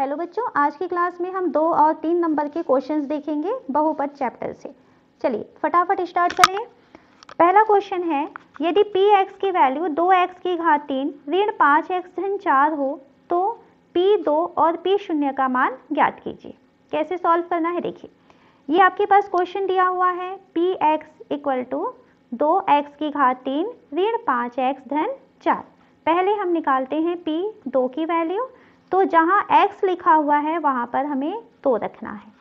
Hello बच्चों, आज की क्लास में हम 2 और 3 नंबर के क्वेश्चंस देखेंगे बहुपद चैप्टर से। चलिए फटाफट स्टार्ट करें। पहला क्वेश्चन है, यदि px की वैल्यू 2x की घात 3 ऋण 5x धन 4 हो तो p2 और p0 का मान ज्ञात कीजिए। कैसे सॉल्व करना है देखिए, ये आपके पास क्वेश्चन दिया हुआ है px इक्वल टू 2x की घात 3 ऋण 5x धन 4। पहले हम निकालते हैं p2 की वैल्यू, तो जहाँ x लिखा हुआ है वहाँ पर हमें 2 रखना है।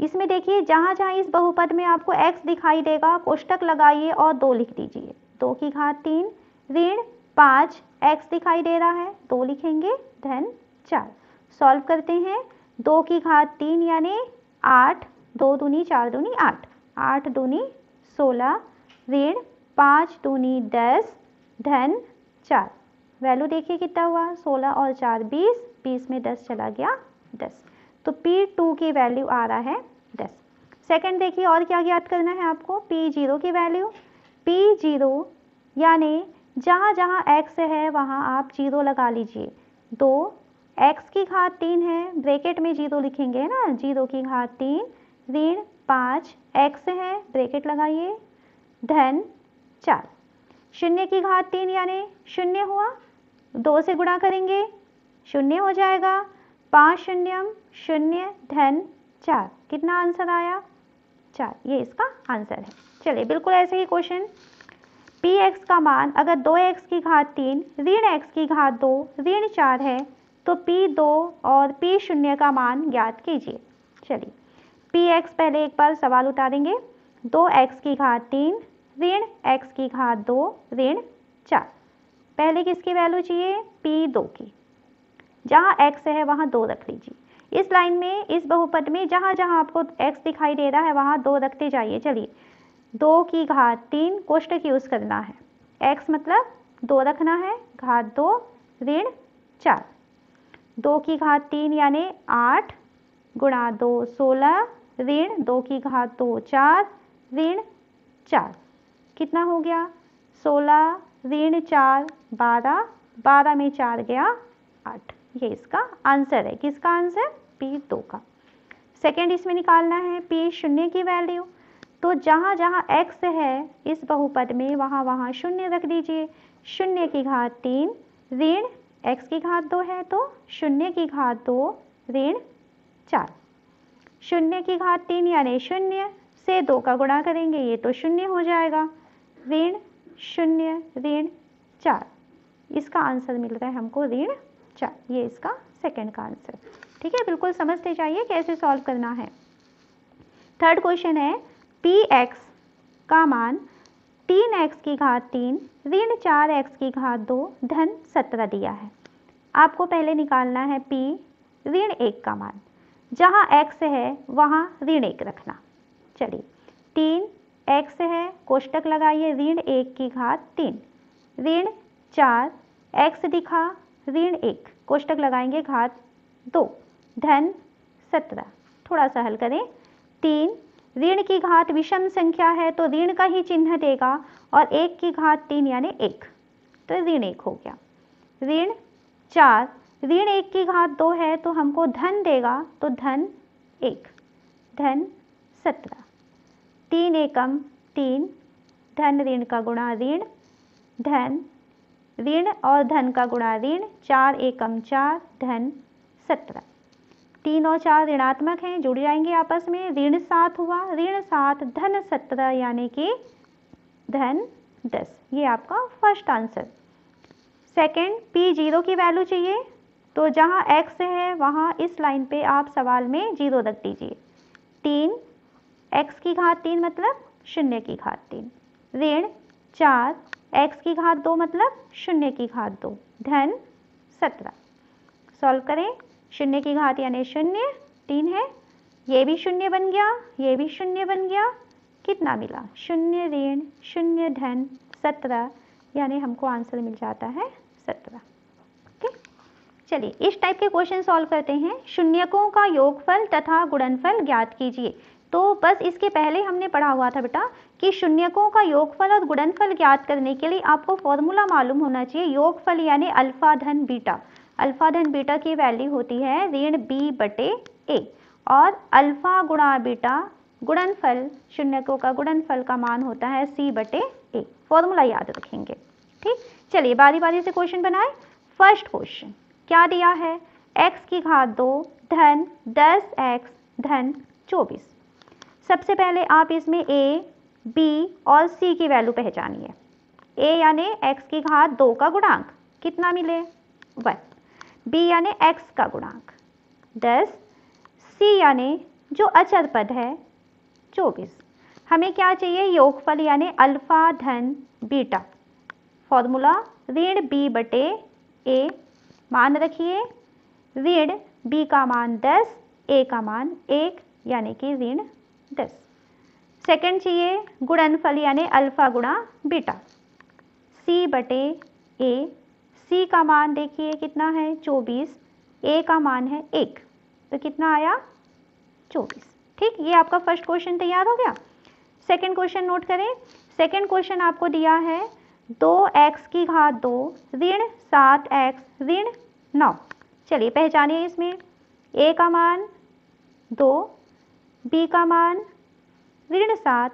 इसमें देखिए जहाँ जहाँ इस बहुपद में आपको x दिखाई देगा कोष्टक लगाइए और 2 लिख दीजिए। 2 की घात 3 ऋण 5x दिखाई दे रहा है, 2 लिखेंगे धन 4। सॉल्व करते हैं, 2 की घात 3 यानी 8, 2 दूनी 4 दूनी 8, 8 दूनी 16 ऋण 5 दूनी 10 धन 4। वैल्यू देखिए कितना हुआ, 16 और 4 20, 20 में 10 चला गया 10, तो P2 की वैल्यू आ रहा है 10। सेकंड देखिए और क्या ज्ञात करना है आपको, P0 की वैल्यू। P0 यानी जहाँ जहाँ x है वहाँ आप 0 लगा लीजिए। 2x की घात 3 है, ब्रैकेट में 0 लिखेंगे ना, 0 की घात 3 ऋण 5x है, ब्रैकेट लगाइए धन 4। 0 की घात 3 यानी 0 हुआ, 2 से गुणा करेंगे 0 हो जाएगा, 5 शून्यम 0 धन 4। कितना आंसर आया, 4। ये इसका आंसर है। चलिए बिल्कुल ऐसे ही क्वेश्चन, px का मान अगर 2x की घात 3 ऋण x की घात 2 ऋण 4 है तो p2 और p0 का मान ज्ञात कीजिए। चलिए px पहले एक बार सवाल उतारेंगे, 2x की घात 3 ऋण x की घात 2 ऋण 4। पहले किसकी वैल्यू चाहिए, p2 की। जहाँ x है वहाँ 2 रख लीजिए। इस लाइन में इस बहुपद में जहाँ जहाँ आपको x दिखाई दे रहा है वहाँ 2 रखते जाइए। चलिए 2 की घात 3 कोष्टक यूज करना है, x मतलब 2 रखना है, घात 2 ऋण 4। 2 की घात 3 यानी 8 गुणा 2 16 ऋण 2 की घात 2 4 ऋण 4। कितना हो गया, 16 ऋण 4 12, 12 में 4 गया 8। ये इसका आंसर है। किसका आंसर, P2 का। सेकेंड इसमें निकालना है P0 की वैल्यू, तो जहाँ जहाँ x है इस बहुपद में वहाँ वहाँ 0 रख दीजिए। 0 की घात 3 ऋण x की घात 2 है तो 0 की घात 2 ऋण 4। 0 की घात 3 यानी 0 से 2 का गुणा करेंगे, ये तो 0 हो जाएगा, ऋण 0 ऋण 4। इसका आंसर मिल रहा है हमको ऋण 4। ये इसका सेकंड का आंसर। ठीक है, बिल्कुल समझते जाइए कैसे सॉल्व करना है। थर्ड क्वेश्चन है, px का मान 3x की घात 3 ऋण 4x की घात 2 धन 17 दिया है। आपको पहले निकालना है p ऋण 1 का मान, जहाँ x है वहाँ ऋण 1 रखना। चलिए 3x है, कोष्टक लगाइए, ऋण 1 की घात 3 ऋण 4 x दिखा ऋण 1, कोष्टक लगाएंगे घात 2 धन 17। थोड़ा सा हल करें, 3 ऋण की घात विषम संख्या है तो ऋण का ही चिन्ह देगा, और 1 की घात 3 यानी 1, तो ऋण 1 हो गया। ऋण 4 ऋण 1 की घात 2 है तो हमको धन देगा, तो धन 1 धन 17। 3 एकम 3 धन ऋण का गुणा ऋण धन ऋण और धन का गुणा ऋण, 4 एकम 4 धन 17। 3 और 4 ऋणात्मक हैं, जुड़ जाएंगे आपस में, ऋण 7 हुआ, ऋण 7 धन 17 यानी कि धन 10। ये आपका फर्स्ट आंसर। सेकंड P0 की वैल्यू चाहिए, तो जहाँ x है वहाँ इस लाइन पे आप सवाल में 0 रख दीजिए। 3 x की घात 3 मतलब 0 की घात 3 ऋण 4 x की घात 2 मतलब 0 की घात 2 धन 17। सॉल्व करें, 0 की घात यानी 0, 3 है, ये भी 0 बन गया, ये भी 0 बन गया। कितना मिला, 0 ऋण 0 धन 17, यानी हमको आंसर मिल जाता है 17। ओके, चलिए इस टाइप के क्वेश्चन सॉल्व करते हैं। शून्यकों का योगफल तथा गुणनफल ज्ञात कीजिए। तो बस इसके पहले हमने पढ़ा हुआ था बेटा कि शून्यकों का योगफल और गुणनफल ज्ञात करने के लिए आपको फॉर्मूला मालूम होना चाहिए। योगफल यानी अल्फा धन बीटा, अल्फा धन बीटा की वैल्यू होती है ऋण b बटे a और अल्फा गुणा बीटा गुणनफल, शून्यकों का गुणनफल का मान होता है c बटे a। फॉर्मूला याद रखेंगे। ठीक, चलिए बारी बारी से क्वेश्चन बनाए। फर्स्ट क्वेश्चन क्या दिया है, x की घात 2 धन 10x धन 24। सबसे पहले आप इसमें a, b और c की वैल्यू पहचानिए। a यानी x की घात 2 का गुणांक कितना मिले 1, b यानी x का गुणांक 10, c यानी जो अचर पद है 24। हमें क्या चाहिए, योगफल यानी अल्फा धन बीटा। फॉर्मूला ऋण b बटे a, मान रखिए ऋण b का मान 10, a का मान 1 यानी कि ऋण 10। सेकंड चाहिए गुणनफल यानी अल्फा गुणा बीटा, c बटे a, c का मान देखिए कितना है 24, a का मान है 1, तो कितना आया 24। ठीक, ये आपका फर्स्ट क्वेश्चन तैयार हो गया। सेकंड क्वेश्चन नोट करें। सेकंड क्वेश्चन आपको दिया है 2x की घात 2 ऋण 7x ऋण 9। चलिए पहचानिए इसमें a का मान 2, b का मान ऋण 7,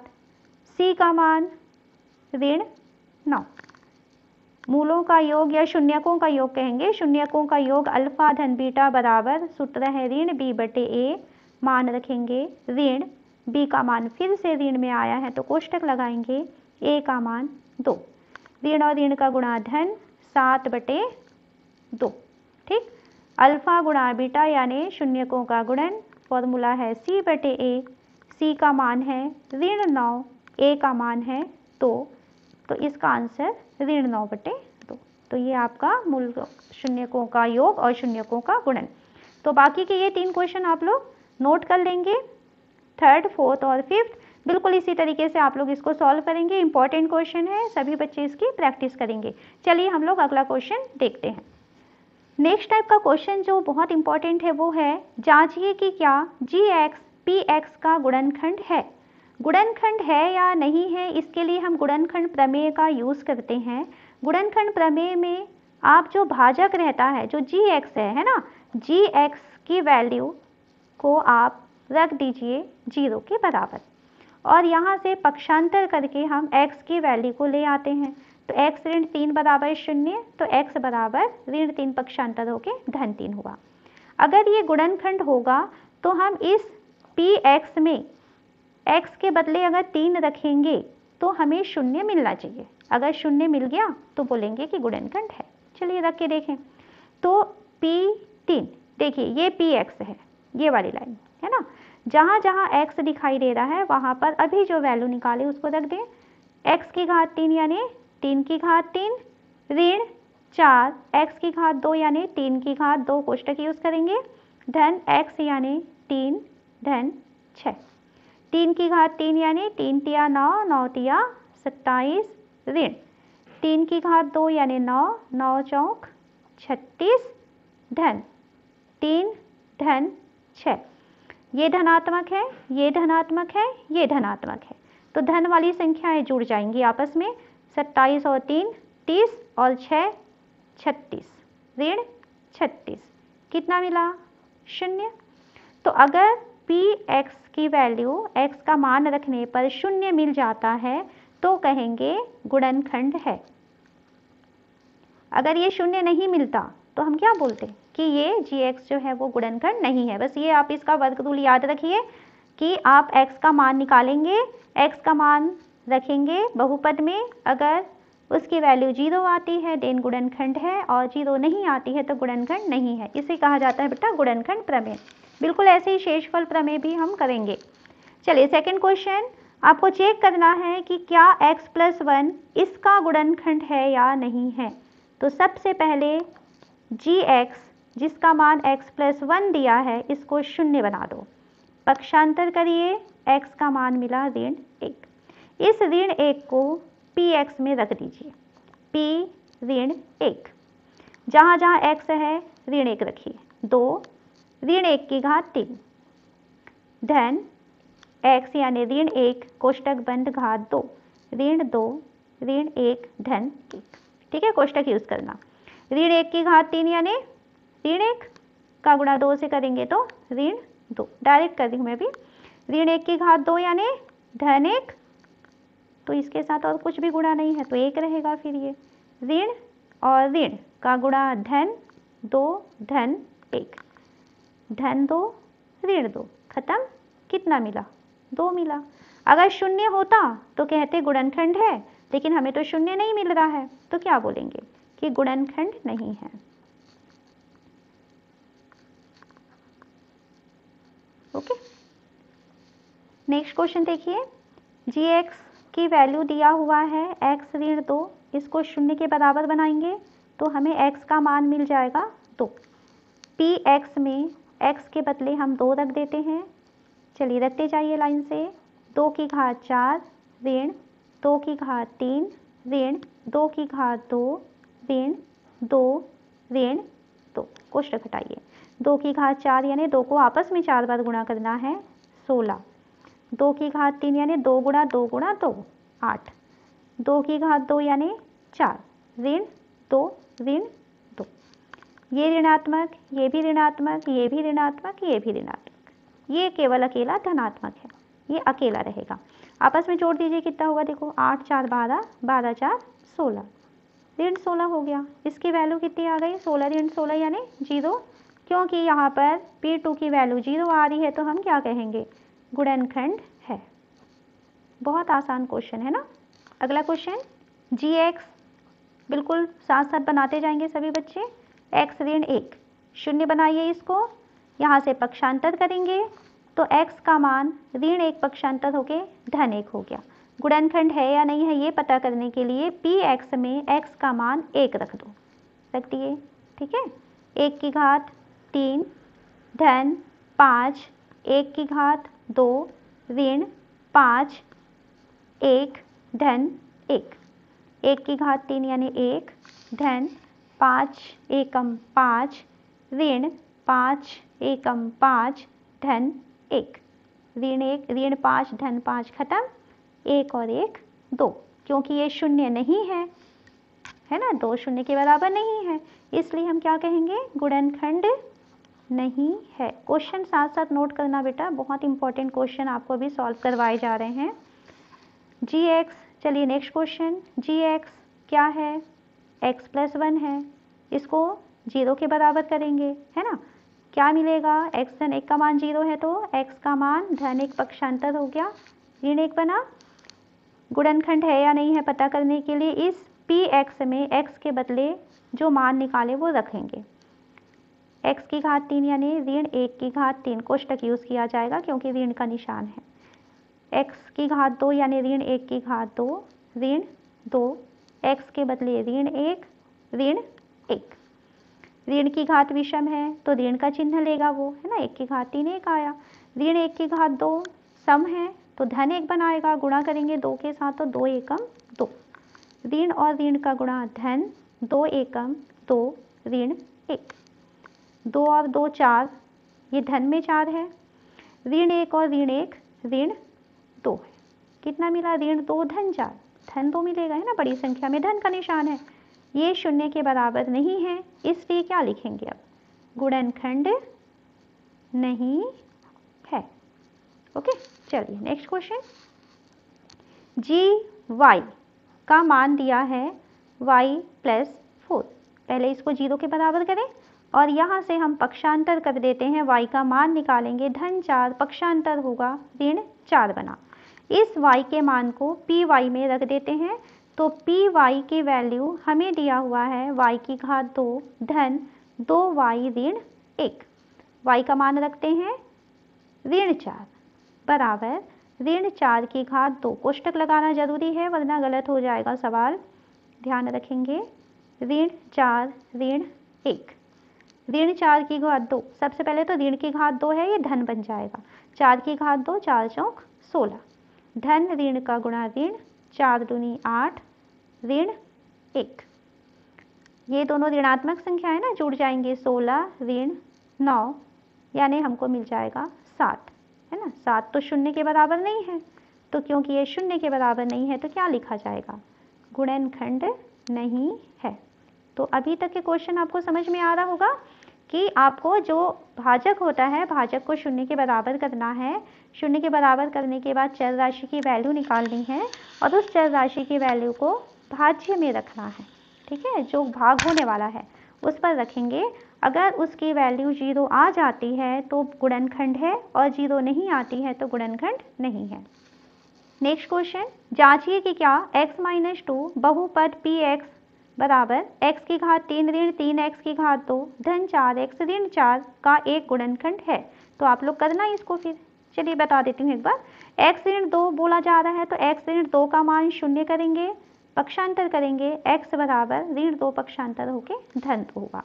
c का मान ऋण 9। मूलों का योग या शून्यकों का योग कहेंगे। शून्यकों का योग अल्फा धन बीटा बराबर सूत्र है ऋण b बटे a, मान रखेंगे ऋण b का मान फिर से ऋण में आया है तो कोष्टक लगाएंगे, a का मान 2, ऋण और ऋण का गुणा धन 7 बटे 2। ठीक, अल्फा गुणा बीटा यानी शून्यकों का गुणन, फॉर्मूला है c बटे a, c का मान है ऋण 9, a का मान है 2, तो इसका आंसर ऋण 9 बटे 2। तो ये आपका मूल शून्यकों का योग और शून्यकों का गुणन। तो बाकी के ये 3 क्वेश्चन आप लोग नोट कर लेंगे, थर्ड, फोर्थ और फिफ्थ। बिल्कुल इसी तरीके से आप लोग इसको सॉल्व करेंगे। इंपॉर्टेंट क्वेश्चन है, सभी बच्चे इसकी प्रैक्टिस करेंगे। चलिए हम लोग अगला क्वेश्चन देखते हैं। नेक्स्ट टाइप का क्वेश्चन जो बहुत इंपॉर्टेंट है वो है, जांचिए कि क्या gx px का गुणनखंड है। गुणनखंड है या नहीं है, इसके लिए हम गुणनखंड प्रमेय का यूज़ करते हैं। गुणनखंड प्रमेय में आप जो भाजक रहता है, जो gx है ना, gx की वैल्यू को आप रख दीजिए 0 के बराबर और यहाँ से पक्षांतर करके हम x की वैल्यू को ले आते हैं। तो x ऋण 3 बराबर 0, तो x बराबर ऋण 3 पक्षांतर होके धन 3 हुआ। अगर ये गुणनखंड होगा तो हम इस px में x के बदले अगर 3 रखेंगे तो हमें 0 मिलना चाहिए। अगर 0 मिल गया तो बोलेंगे कि गुणनखंड है। चलिए रख के देखें। तो p3, देखिए ये px है, ये वाली लाइन है ना, जहाँ जहाँ x दिखाई दे रहा है वहाँ पर अभी जो वैल्यू निकाले उसको रख दें। x की घात 3 यानी 3 की घात 3 ऋण 4, x की घात 2 यानी 3 की घात 2, कोष्टक यूज़ करेंगे, धन x यानी 3 धन 6, 3 की घात 3 यानी 3 तिया 9, 9 तिया 27, ऋण 3 की घात 2 यानी 9, 9 चौक 36, धन 3 धन 6। ये धनात्मक है, ये धनात्मक है, ये धनात्मक है, तो धन वाली संख्याएं जुड़ जाएंगी आपस में। 27 और 3 30 और 6 36, ऋण 36, कितना मिला 0। तो अगर px की वैल्यू x का मान रखने पर 0 मिल जाता है तो कहेंगे गुणनखंड है। अगर ये 0 नहीं मिलता तो हम क्या बोलते कि ये gx जो है वो गुणनखंड नहीं है। बस ये आप इसका वर्गमूल याद रखिए कि आप x का मान निकालेंगे, x का मान रखेंगे बहुपद में, अगर उसकी वैल्यू 0 आती है देन गुणनखंड है और 0 नहीं आती है तो गुणनखंड नहीं है। इसे कहा जाता है बेटा गुणनखंड प्रमेय। बिल्कुल ऐसे ही शेषफल प्रमेय भी हम करेंगे। चलिए सेकंड क्वेश्चन, आपको चेक करना है कि क्या x+1 इसका गुणनखंड है या नहीं है। तो सबसे पहले gx जिसका मान x+1 दिया है इसको 0 बना दो, पक्षांतर करिए, x का मान मिला ऋण 1। इस ऋण 1 को px में रख दीजिए, p ऋण 1, जहाँ जहाँ x है ऋण 1 रखिए, 2 ऋण 1 की घात 3 धन x यानी ऋण 1 कोष्टक बंद घात 2 ऋण 2 ऋण 1 धन 1। ठीक है, कोष्टक यूज करना। ऋण 1 की घात 3 यानी ऋण 1 का गुणा 2 से करेंगे तो ऋण 2। डायरेक्ट कर दी हूँ मैं भी। ऋण 1 की घात 2 यानी धन 1, तो इसके साथ और कुछ भी गुणा नहीं है तो 1 रहेगा। फिर ये ऋण और ऋण का गुणा धन 2 धन 1, धन 2 ऋण 2, खत्म। कितना मिला? 2 मिला। अगर शून्य होता तो कहते गुणनखंड है, लेकिन हमें तो शून्य नहीं मिल रहा है तो क्या बोलेंगे कि गुणनखंड नहीं है। ओके, नेक्स्ट क्वेश्चन देखिए। gx की वैल्यू दिया हुआ है x ऋण 2, इसको शून्य के बराबर बनाएंगे तो हमें x का मान मिल जाएगा 2। px में x के बदले हम 2 रख देते हैं। चलिए रखते जाइए लाइन से। 2 की घात 4 ऋण 2 की घात 3 ऋण 2 की घात 2 ऋण 2 ऋण 2, कोष्टक हटाइए। 2 की घात 4 यानी 2 को आपस में 4 बार गुणा करना है, 16। 2 की घात 3 यानी 2 गुणा 2 गुणा 2, 8। 2 की घात 2 यानी 4 ऋण 2 ऋण 2। ये ऋणात्मक, ये भी ऋणात्मक, ये भी ऋणात्मक, ये भी ऋणात्मक, ये केवल अकेला धनात्मक है, ये अकेला रहेगा। आपस में जोड़ दीजिए कितना होगा, देखो 8 4 12, 12 4 16, ऋण 16 हो गया। इसकी वैल्यू कितनी आ गई? 16 ऋण 16 यानी 0, क्योंकि यहाँ पर P2 की वैल्यू 0 आ रही है तो हम क्या कहेंगे? गुणनखंड है। बहुत आसान क्वेश्चन है ना। अगला क्वेश्चन, gx बिल्कुल साथ साथ बनाते जाएंगे सभी बच्चे। x ऋण 1 शून्य बनाइए इसको, यहाँ से पक्षांतर करेंगे तो x का मान ऋण 1 पक्षांतर होके धन 1 हो गया। गुणनखंड है या नहीं है ये पता करने के लिए px में x का मान 1 रख दो, रख दिए, ठीक है। 1 की घात 3 धन 5, 1 की घात 2 ऋण 5 1 धन 1, 1 की घात 3 यानी 1 धन 5 एकम 5 ऋण 5 एकम 5 धन 1, ऋण 1 ऋण 5 धन 5, खत्म। 1 और 1 2, क्योंकि ये शून्य नहीं है ना, 2 शून्य के बराबर नहीं है, इसलिए हम क्या कहेंगे? गुणनखंड नहीं है। क्वेश्चन साथ साथ नोट करना बेटा, बहुत इंपॉर्टेंट क्वेश्चन आपको भी सॉल्व करवाए जा रहे हैं। gx, चलिए नेक्स्ट क्वेश्चन। gx क्या है? x + 1 है, इसको 0 के बराबर करेंगे, है ना। क्या मिलेगा? x धन 1 का मान 0 है तो x का मान धन 1 पक्षांतर हो गया, ऋण 1 बना। गुणनखंड है या नहीं है पता करने के लिए इस px में x के बदले जो मान निकाले वो रखेंगे। x की घात 3 यानी ऋण 1 की घात 3, कोष्टक यूज किया जाएगा क्योंकि ऋण का निशान है। x की घात 2 यानी ऋण 1 की घात 2 ऋण 2, x के बदले ऋण 1 ऋण 1। ऋण की घात विषम है तो ऋण का चिन्ह लेगा वो, है ना। 1 की घात 3 1 आया, ऋण 1 की घात 2 सम है तो धन 1 बनाएगा, गुणा करेंगे 2 के साथ तो 2 एकम 2, ऋण और ऋण का गुणा धन 2 एकम 2 ऋण 1, 2 और 2 4, ये धन में 4 है, ऋण 1 और ऋण 1 ऋण 2 है। कितना मिला? ऋण 2 धन 4, धन 2 मिलेगा, है ना, बड़ी संख्या में धन का निशान है। ये शून्य के बराबर नहीं है, इसलिए क्या लिखेंगे अब? गुणनखंड नहीं है। ओके, चलिए नेक्स्ट क्वेश्चन। gy का मान दिया है y + 4, पहले इसको 0 के बराबर करें और यहाँ से हम पक्षांतर कर देते हैं, y का मान निकालेंगे, धन 4 पक्षांतर होगा ऋण 4 बना। इस y के मान को py में रख देते हैं तो py की वैल्यू हमें दिया हुआ है y की घात 2 धन 2y ऋण 1, y का मान रखते हैं ऋण 4 बराबर ऋण 4 की घात 2, कोष्टक लगाना जरूरी है वरना गलत हो जाएगा सवाल, ध्यान रखेंगे। ऋण 4 ऋण 1, ऋण 4 की घात 2, सबसे पहले तो ऋण की घात 2 है, ये धन बन जाएगा। 4 की घात 2, 4 चौक 16, धन ऋण का गुणा ऋण, 4 दूनी 8 ऋण 1, ये दोनों ऋणात्मक संख्या है ना, जुड़ जाएंगे 16 ऋण 9, यानी हमको मिल जाएगा 7, है ना। 7 तो शून्य के बराबर नहीं है, तो क्योंकि ये शून्य के बराबर नहीं है तो क्या लिखा जाएगा? गुणनखंड नहीं है। तो अभी तक के क्वेश्चन आपको समझ में आ रहा होगा कि आपको जो भाजक होता है, भाजक को शून्य के बराबर करना है। शून्य के बराबर करने के बाद चर राशि की वैल्यू निकालनी है और उस चर राशि की वैल्यू को भाज्य में रखना है। ठीक है, जो भाग होने वाला है उस पर रखेंगे। अगर उसकी वैल्यू 0 आ जाती है तो गुणनखंड है और 0 नहीं आती है तो गुणनखंड नहीं है। नेक्स्ट क्वेश्चन, जांचिए कि क्या x - 2 बहुपद px बराबर x की घात 3 ऋण 3x की घात 2 धन 4x ऋण 4 का एक गुणनखंड है। तो आप लोग करना इसको फिर, चलिए बता देती हूँ एक बार। x ऋण 2 बोला जा रहा है तो x ऋण 2 का मान 0 करेंगे, पक्षांतर करेंगे, x बराबर ऋण 2 पक्षांतर होके धन 2 होगा।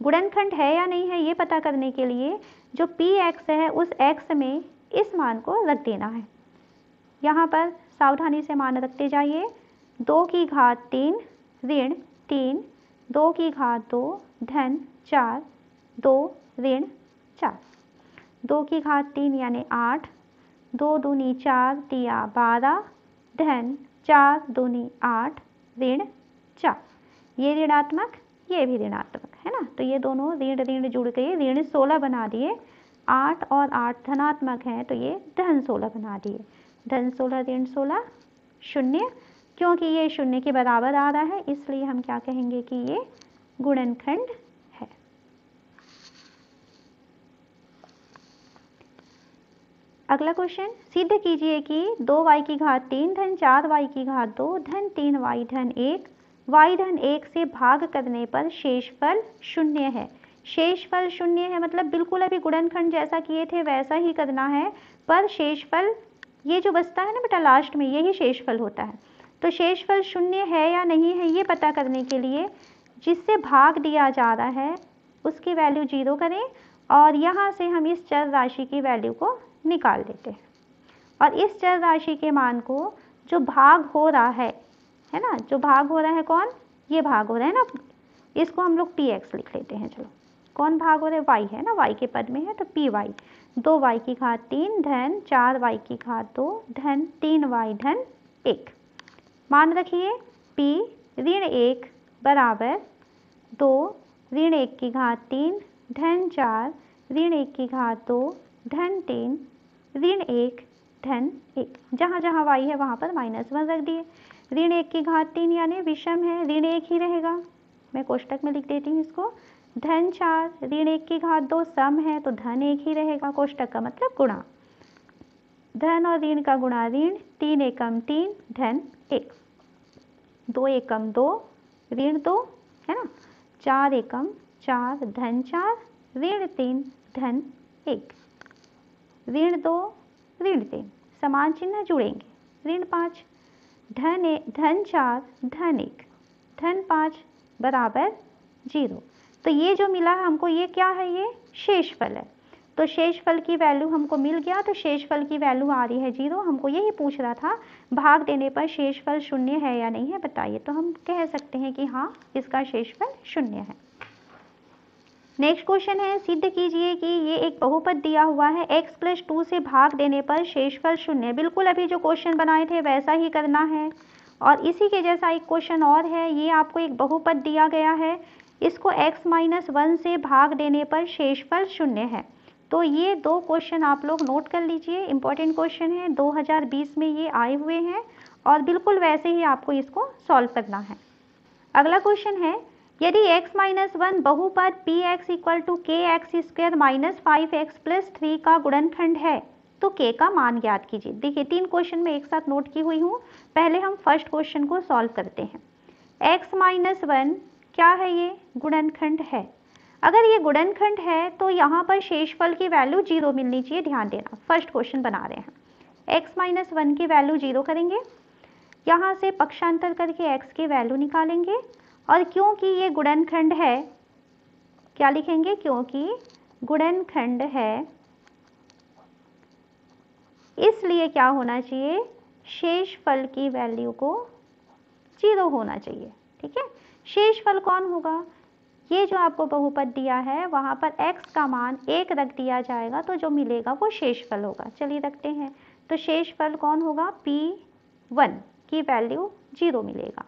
गुणनखंड है या नहीं है ये पता करने के लिए जो px है उस x में इस मान को रख देना है। यहाँ पर सावधानी से मान रखते जाइए। 2 की घात 3 ऋण 3, 2 की घात 2 धन 4, 2 ऋण 4, 2 की घात 3 यानी 8, 2 दूनी 4 तिया 12 धन 4 दूनी 8 ऋण 4। ये ऋणात्मक, ये भी ऋणात्मक है ना, तो ये दोनों ऋण ऋण जुड़ गए, ऋण 16 बना दिए। 8 और 8 धनात्मक हैं तो ये धन 16 बना दिए। धन 16 ऋण 16 0, क्योंकि ये 0 के बराबर आ रहा है इसलिए हम क्या कहेंगे कि ये गुणनखंड है। अगला क्वेश्चन, सिद्ध कीजिए कि 2y की घात 3 धन 4y की घात 2 धन 3y धन 1 y धन 1 से भाग करने पर शेषफल 0 है। शेषफल 0 है मतलब बिल्कुल अभी गुणनखंड जैसा किए थे वैसा ही करना है, पर शेषफल ये जो बचता है ना बेटा लास्ट में यही शेषफल होता है। तो शेषफल 0 है या नहीं है ये पता करने के लिए जिससे भाग दिया जा रहा है उसकी वैल्यू 0 करें और यहाँ से हम इस चर राशि की वैल्यू को निकाल देते हैं और इस चर राशि के मान को जो भाग हो रहा है ना, जो भाग हो रहा है कौन, ये भाग हो रहा है ना, इसको हम लोग px लिख लेते हैं। चलो कौन भाग हो रहा है, y है ना, y के पद में है तो py। 2y की घात 3 धन 4y की घात 2 धन 3y धन 1। मान रखिए p ऋण 1 बराबर 2 ऋण 1 की घात 3 धन 4 ऋण 1 की घात 2 धन 3 ऋण 1 धन 1। जहाँ जहाँ y है वहाँ पर -1 रख दिए। ऋण 1 की घात 3 यानी विषम है, ऋण 1 ही रहेगा, मैं कोष्टक में लिख देती हूँ इसको। धन 4 ऋण 1 की घात 2 सम है तो धन 1 ही रहेगा, कोष्टक का मतलब गुणा। धन और ऋण का गुणा ऋण, 3 एकम 3 धन 1, 2 एकम 2 ऋण 2 है ना, 4 एकम 4 धन 4 ऋण 3 धन 1, ऋण 2 ऋण 3 समान चिन्ह जुड़ेंगे। ऋण 5 धन 4 धन 1 धन 5 बराबर 0। तो ये जो मिला है हमको ये क्या है, ये शेषफल है। तो शेषफल की वैल्यू हमको मिल गया, तो शेषफल की वैल्यू आ रही है 0। हमको यही पूछ रहा था भाग देने पर शेषफल 0 है या नहीं है बताइए, तो हम कह सकते हैं कि हाँ इसका शेषफल 0 है। नेक्स्ट क्वेश्चन है, सिद्ध कीजिए कि ये एक बहुपद दिया हुआ है x + 2 से भाग देने पर शेषफल 0। बिल्कुल अभी जो क्वेश्चन बनाए थे वैसा ही करना है और इसी के जैसा एक क्वेश्चन और है। ये आपको एक बहुपद दिया गया है, इसको x - 1 से भाग देने पर शेषफल 0 है। तो ये दो क्वेश्चन आप लोग नोट कर लीजिए, इंपॉर्टेंट क्वेश्चन है, 2020 में ये आए हुए हैं और बिल्कुल वैसे ही आपको इसको सॉल्व करना है। अगला क्वेश्चन है, यदि x - 1 बहुपद px = kx² - 5x + 3 का गुणनखंड है तो k का मान ज्ञात कीजिए। देखिए 3 क्वेश्चन में एक साथ नोट की हुई हूँ, पहले हम फर्स्ट क्वेश्चन को सॉल्व करते हैं। x - 1 क्या है, ये गुणनखंड है। अगर ये गुणनखंड है तो यहाँ पर शेषफल की वैल्यू 0 मिलनी चाहिए, ध्यान देना। फर्स्ट क्वेश्चन बना रहे हैं, x - 1 की वैल्यू 0 करेंगे, यहाँ से पक्षांतर करके x की वैल्यू निकालेंगे और क्योंकि ये गुणनखंड है क्या लिखेंगे, क्योंकि गुणनखंड है इसलिए क्या होना चाहिए, शेषफल की वैल्यू को 0 होना चाहिए। ठीक है, शेषफल कौन होगा, ये जो आपको बहुपद दिया है वहाँ पर x का मान 1 रख दिया जाएगा तो जो मिलेगा वो शेषफल होगा। चलिए रखते हैं, तो शेषफल कौन होगा, p1 की वैल्यू 0 मिलेगा।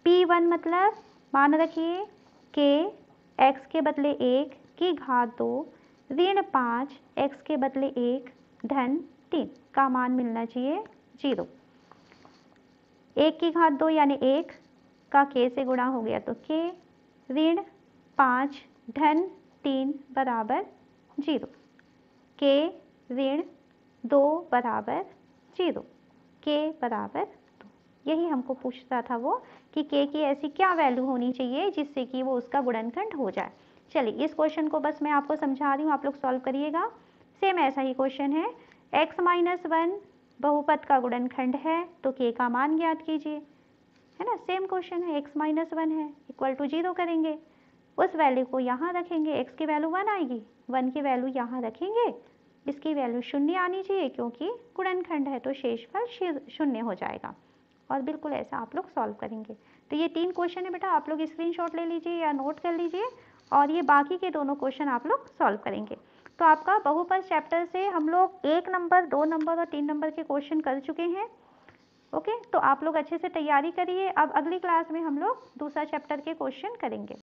p1 मतलब मान रखिए k x के बदले 1, की घात 2 ऋण 5 x के बदले 1 धन 3 का मान मिलना चाहिए 0। 1 की घात 2 यानी 1 का k से गुणा हो गया तो k ऋण 5 धन 3 बराबर 0। k ऋण 2 बराबर 0, k बराबर 2। यही हमको पूछता था वो कि k की ऐसी क्या वैल्यू होनी चाहिए जिससे कि वो उसका गुणनखंड हो जाए। चलिए इस क्वेश्चन को बस मैं आपको समझा रही हूँ, आप लोग सॉल्व करिएगा। सेम ऐसा ही क्वेश्चन है, x माइनस 1 बहुपद का गुणनखंड है तो k का मान ज्ञात कीजिए, है ना। सेम क्वेश्चन है, x माइनस 1 है इक्वल टू 0 करेंगे, उस वैल्यू को यहाँ रखेंगे, x की वैल्यू 1 आएगी, 1 की वैल्यू यहाँ रखेंगे, इसकी वैल्यू 0 आनी चाहिए क्योंकि गुणनखंड है तो शेषफल 0 हो जाएगा। और बिल्कुल ऐसा आप लोग सॉल्व करेंगे। तो ये 3 क्वेश्चन है बेटा, आप लोग स्क्रीनशॉट ले लीजिए या नोट कर लीजिए और ये बाकी के दोनों क्वेश्चन आप लोग सॉल्व करेंगे। तो आपका बहुपद चैप्टर से हम लोग 1 नंबर, 2 नंबर और 3 नंबर के क्वेश्चन कर चुके हैं। ओके, तो आप लोग अच्छे से तैयारी करिए। अब अगली क्लास में हम लोग दूसरा चैप्टर के क्वेश्चन करेंगे।